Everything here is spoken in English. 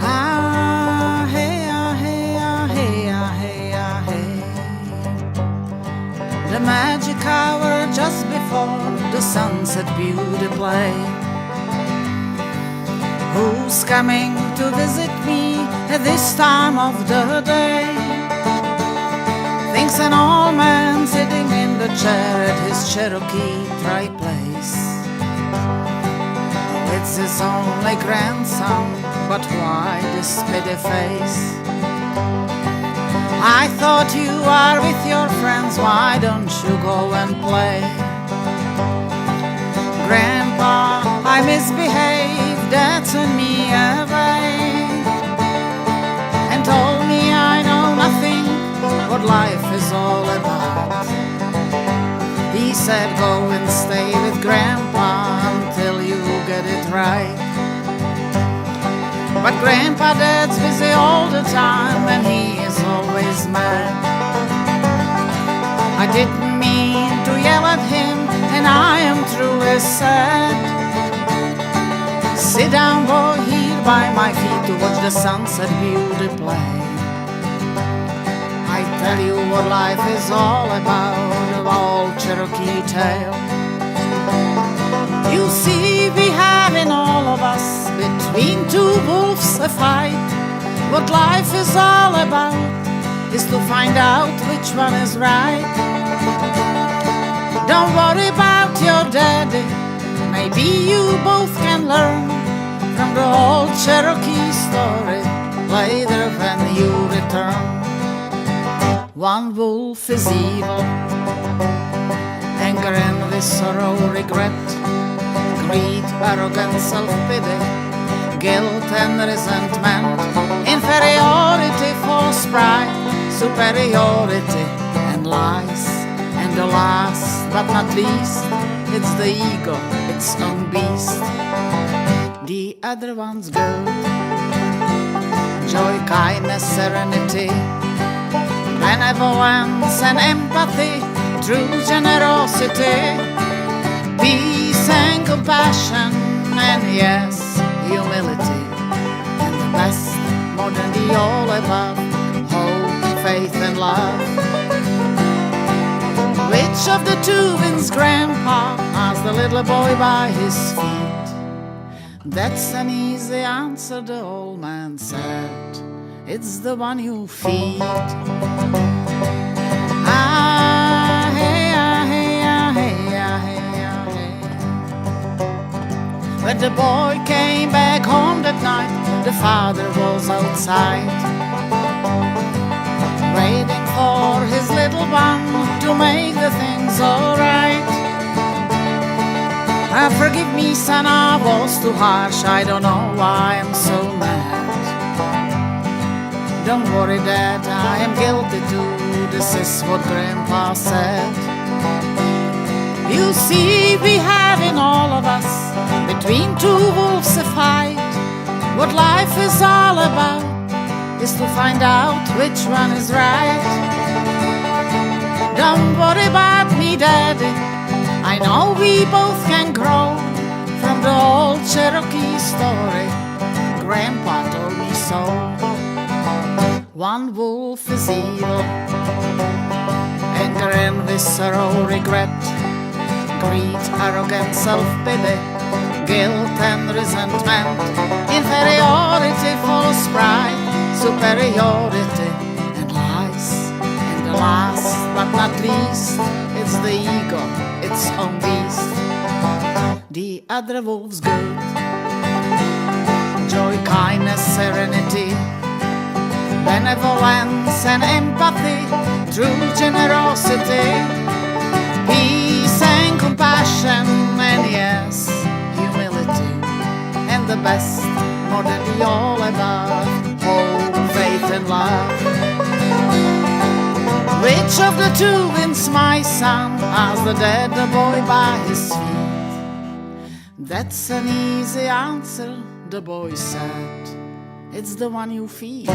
Ah, hey, ah, hey, ah, hey, ah, hey, ah, hey. The magic hour just before the sunset beauty play. Who's coming to visit me at this time of the day? Thinks an old man sitting in the chair at his Cherokee place. It's his only grandson, but why this pity face? I thought you are with your friends, why don't you go and play? Grandpa, I misbehaved, Dad sent me away and told me I know nothing what life is all about. He said go and stay with Grandpa until you get it right. But Grandpa Dad's busy all the time and he is always mad. I didn't mean to yell at him and I am truly sad. Sit down, boy, here by my feet to watch the sunset beauty play. I tell you what life is all about, of old Cherokee tale. You see, we have in all of us, between two wolves a fight. What life is all about is to find out which one is right. Don't worry about your daddy, maybe you both can learn from the old Cherokee story later when you return. One wolf is evil, anger, envy, sorrow, regret, greed, arrogance, self-pity, guilt and resentment, inferiority, false pride, superiority and lies. And the last but not least, it's the ego, its own beast. The other one's good, joy, kindness, serenity, benevolence and empathy, true generosity, peace and compassion, and yes, humility. And the best, more than the all above, hope, faith and love. Which of the two wins, Grandpa? Asked the little boy by his feet. That's an easy answer, the old man said. It's the one you feed. Ah, hey, ah, hey, ah, hey, ah, hey, ah, hey. When the boy came back home that night, the father was outside, waiting for his little one to make the things alright. Forgive me, son, I was too harsh. I don't know why I'm so mad. Don't worry, Dad, I am guilty too. This is what Grandpa said. You see, we have in all of us, between two wolves a fight. What life is all about is to find out which one is right. Don't worry about me, Daddy, I know we both can grow from the old Cherokee story. Grandpa told me so. One wolf is evil, anger, envy, sorrow, regret, greed, arrogance, self-pity, guilt and resentment, inferiority, false pride, superiority and lies. And the last but not least, it's the ego, its own beast. The other wolf's good, joy, kindness, serenity, benevolence and empathy, true generosity, peace and compassion, and yes, humility. And the best, more than the all above, hope, faith and love. Which of the two wins, my son? Asked the dead the boy by his feet. That's an easy answer, the boy said. It's the one you feed.